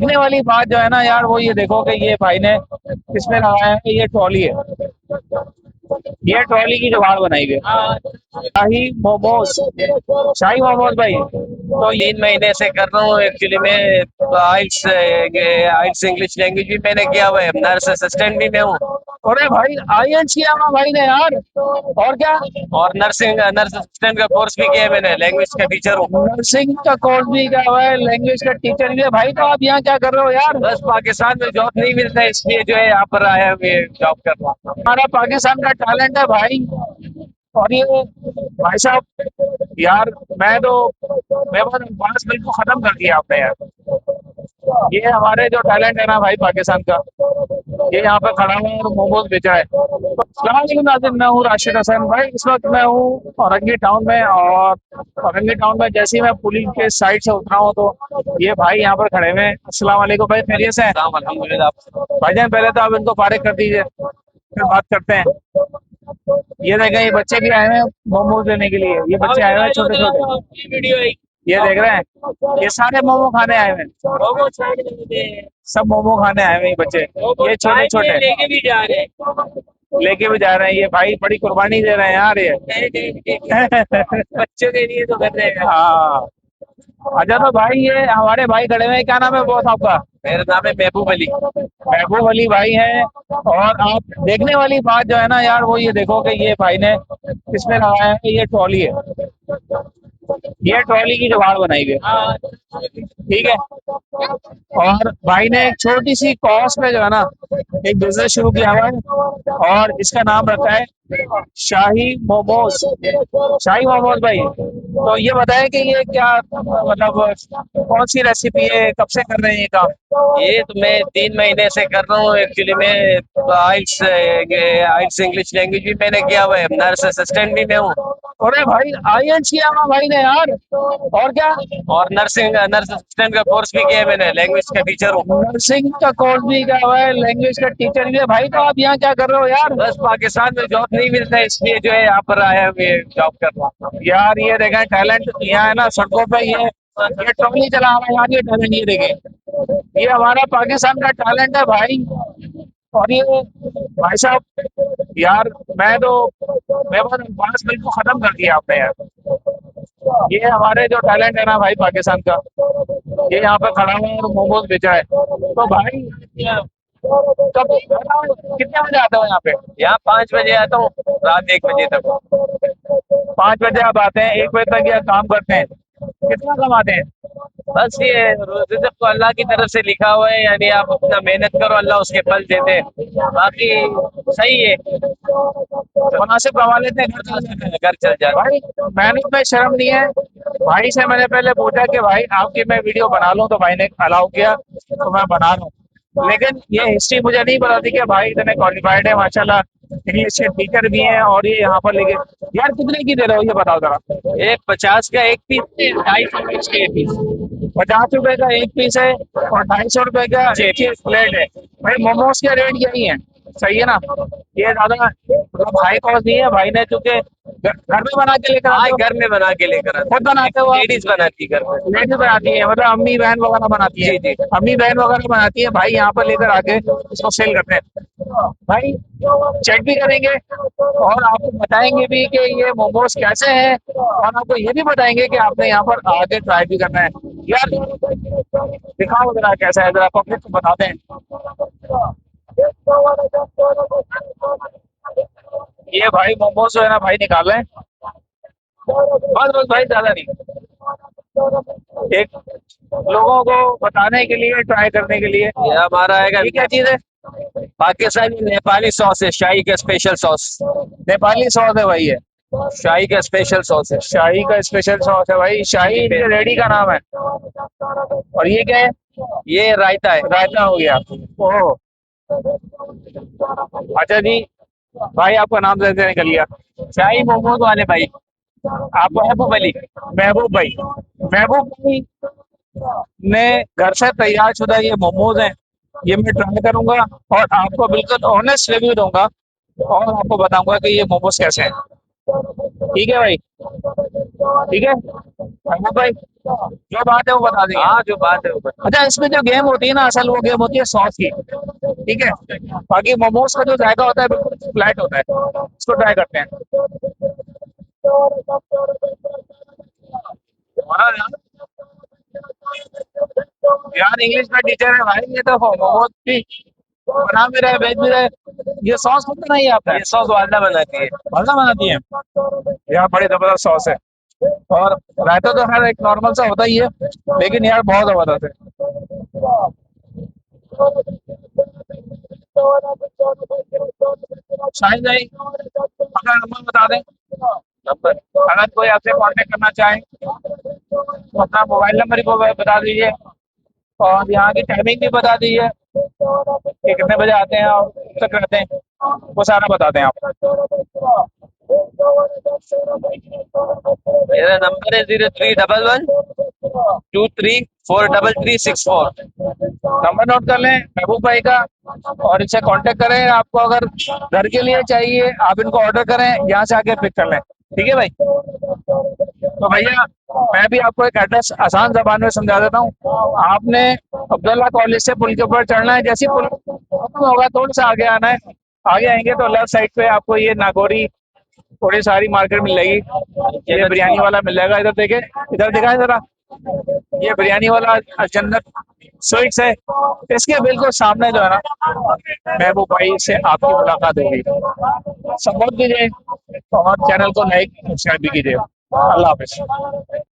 देखने वाली बात जो है ना यार, वो ये देखो कि ये भाई ने इसमें लगाया है, ये ट्रॉली है। ये ट्रॉली की जुगाड़ बनाई गई। शाही मोमोज, शाही मोमोज भाई। तो ये 3 महीने से कर रहा हूँ एक्चुअली मैं। आइल्स आइल्स इंग्लिश लैंग्वेज भी मैंने किया हुआ है, नर्स असिस्टेंट भी मैं हूँ। अरे भाई आईएलटीएस किया हुआ भाई ने यार, और क्या। और नर्स असिस्टेंट का कोर्स भी किया है मैंने, लैंग्वेज का टीचर हूँ। नर्सिंग का कोर्स भी किया हुआ है, लैंग्वेज का टीचर भी है भाई। तो आप यहाँ क्या कर रहे हो यार? बस पाकिस्तान में जॉब नहीं मिलता है, इसलिए जो है यहाँ पर आया हूँ, ये जॉब कर रहा हूँ। हमारा पाकिस्तान का टैलेंट है भाई। और ये भाई साहब यार, मैं तो मैं बस बात बिल्कुल खत्म कर दिया आपने यार। ये हमारे जो टैलेंट है ना भाई पाकिस्तान का, ये यहाँ पे खड़ा हुआ है और मोमोज बेच रहा है। तो अस्सलाम वालेकुम नाज़रीन, मैं हूँ राशिद हसन भाई। इस वक्त मैं हूँ औरंगी टाउन में, और औरंगी टाउन में जैसे ही मैं पुलिस के साइड से उतरा हूँ तो ये भाई यहाँ पर खड़े हुए हैं। अस्सलाम वालेकुम भाई, खैरियत से हैं? काम अल्हम्दुलिल्लाह। भाईजान पहले तो आप इनको फारिग कर दीजिए, फिर बात करते हैं। ये देखें, ये बच्चे भी आए हुए हैं मोमोज लेने के लिए। ये बच्चे आए हुए हैं छोटे छोटे, वीडियो ये देख रहे हैं। ये सारे मोमो खाने आए हुए हैं, सब मोमो खाने आए हुए हैं ये बच्चे। ये छोटे छोटे लेके भी जा रहे हैं। लेके भी जा रहे हैं। ये भाई बड़ी कुर्बानी दे रहे हैं यार ये। बच्चों के लिए तो कर रहे हैं। हाँ। अच्छा तो भाई ये हमारे भाई खड़े हुए हैं, क्या नाम है बॉस आपका? मेरा नाम है महबूब अली। महबूब अली भाई है। और आप देखने वाली बात जो है ना यार, वो ये देखो कि ये भाई ने इसमें लगाया है, ये ट्रॉली है। ये ट्रॉली की जुगाड़ बनाई गई, ठीक है। और भाई ने एक छोटी सी कॉस्ट पे जो है ना एक बिजनेस शुरू किया हुआ है, और इसका नाम रखा है शाही मोमोज। शाही मोमोज भाई, तो ये बताएं कि ये क्या मतलब कौन सी रेसिपी है, कब से कर रहे हैं ये काम? ये तो मैं 3 महीने से कर रहा हूँ एक्चुअली मैं। आइल्स आइल्स इंग्लिश लैंग्वेज भी मैंने किया हुआ है, नर्स असिस्टेंट भी मैं हूँ। अरे भाई आईएलटीएस किया हुआ भाई ने यार, और क्या। और नर्स असिस्टेंट का कोर्स भी किया है मैंने, लैंग्वेज का टीचर हूँ। नर्सिंग का कोर्स भी किया हुआ है, लैंग्वेज का टीचर भी है भाई। तो आप यहाँ क्या कर रहे हो यार? बस पाकिस्तान में जॉब नहीं मिलता है, इसलिए जो है यहाँ पर आया हूँ, ये जॉब कर रहा हूँ। यार ये देखें टैलेंट यहाँ है ना सड़कों पे। ये ट्रॉली चला रहा है यार, ये टैलेंट ये देखें। ये हमारा पाकिस्तान का टैलेंट है भाई। और ये भाई साहब यार, मैं तो मैं बस बात बिल्कुल खत्म कर दिया आपने यार। ये हमारे जो टैलेंट है ना भाई पाकिस्तान का, ये यहाँ पे खड़ा हुआ है और मोमोज बेच रहा है। तो भाई कब कितने बजे आते हो यहाँ पे? यहाँ 5 बजे आता हूँ, रात 1 बजे तक। 5 बजे आप आते हैं, 1 बजे तक ये काम करते हैं। कितना कमाते हैं? बस ये रिज़्क़ तो अल्लाह की तरफ से लिखा हुआ है, यानी आप अपना मेहनत करो, अल्लाह उसके फल देते हैं। बाकी सही है, मुनासिब कमा लेते हैं, घर चल जाते हैं। घर चल जाता भाई मेहनत में शर्म नहीं है। भाई से मैंने पहले पूछा कि भाई आपकी मैं वीडियो बना लूं, तो भाई ने अलाउ किया, तो मैं बना रहा हूँ। लेकिन ये हिस्ट्री मुझे नहीं पता थी कि भाई इतने क्वालिफाइड है माशाल्लाह, इंग्लिश के टीचर भी हैं, और ये यहाँ पर लेके। यार कितने की दे रहे हो ये बताओ जरा? है। एक 50 का एक पीस है, 250 के एक पीस। 50 रुपए का एक पीस है, और 250 रुपए का एक ही प्लेट है। भाई मोमोज के रेट यही है, सही है ना? ये ज्यादा मतलब हाई कॉस्ट नहीं है। भाई ने चूंकि घर में बना के लेकर हाँ, आते हो? घर में बना के लेकर आते खुद बनाते हो हैं। आप? लेडीज बनाती है घर में। लेडीज बनाती है, मतलब अम्मी बहन वगैरह बनाती है? जी जी। अम्मी बहन वगैरह बनाती है, भाई यहाँ पर लेकर आके इसको सेल करते हैं। भाई चेक भी करेंगे, और आपको बताएंगे भी कि ये मोमोज कैसे हैं, और आपको ये भी बताएंगे कि आपने यहाँ पर आके ट्राई भी करना है। यार दिखाओ जरा कैसा है, जरा पब्लिक को बताते हैं। ये भाई मोमोज जो है ना भाई निकाल रहे हैं। बस बस भाई, ज्यादा नहीं, एक लोगों को बताने के लिए, ट्राई करने के लिए। ये हमारा आएगा ये क्या चीज है? पाकिस्तानी नेपाली सॉस है, शाही का स्पेशल सॉस। नेपाली सॉस है भाई ये? शाही का स्पेशल सॉस है। शाही का स्पेशल सॉस है भाई, शाही इनके रेडी का नाम है। और ये क्या है? ये रायता है। रायता हो गया। ओह, अच्छा जी। भाई आपका नाम जैसे निकल गया। शाही मोमोज वाले भाई, आप महबूब अली। महबूब भाई। महबूब भाई ने घर से तैयार शुदा ये मोमोज हैं, ये मैं ट्राई करूंगा, और आपको बिल्कुल ऑनेस्ट रिव्यू दूंगा, और आपको बताऊंगा कि ये मोमोज कैसे हैं। ठीक है भाई, ठीक है महबूब भाई, जो बात है वो बता देंगे। हाँ जो बात है वो बता। अच्छा, इसमें जो गेम होती है ना, असल वो गेम होती है सॉस की, ठीक है। बाकी मोमोज का जो जायका होता है बिल्कुल फ्लैट होता है, इसको ट्राई करते हैं। हाँ यार इंग्लिश का टीचर है भाई, ये तो मोमोज भी बना भी रहे, बेच भी रहे। ये सॉस खुद बनाई है आपने? ये सॉस वालदा बनाती है। मजा बनाती है यार, बड़ी जबरदस्त सॉस है। और रायता तो हर एक नॉर्मल सा होता ही है, लेकिन यार बहुत जबरदस्त है। शाहिद भाई, अपना नंबर बता दें। नंबर अगर कोई आपसे कांटेक्ट करना चाहे तो अपना मोबाइल नंबर ही बता दीजिए, और यहाँ की टाइमिंग भी बता दीजिए कि कितने बजे आते हैं और कब तक रहते हैं, वो सारा बता दें आप। मेरा नंबर है 0311 23 433 64। नंबर नोट कर लें महबूब भाई का, और इनसे कांटेक्ट करें। आपको अगर घर के लिए चाहिए, आप इनको ऑर्डर करें, यहाँ से आके पिक कर लें, ठीक है भाई। तो भैया मैं भी आपको एक एड्रेस आसान जबान में समझा देता हूँ। आपने अब्दुल्ला कॉलेज से पुल के ऊपर चढ़ना है, जैसे ही पुल खत्म होगा थोड़ा सा आगे आना है। आगे आएंगे तो लेफ्ट साइड पे आपको ये नागौरी थोड़ी सारी मार्केट मिल जाएगी। ये बिरयानी वाला मिल जाएगा, इधर देखे, इधर दिखाए जरा, ये बिरयानी वाला जन्नत स्वीट्स है। इसके बिल्कुल सामने जो है ना, महबूब भाई से आपकी मुलाकात होगी। सपोर्ट कीजिए और चैनल को लाइक सब्सक्राइब भी कीजिए। अल्लाह हाफिज।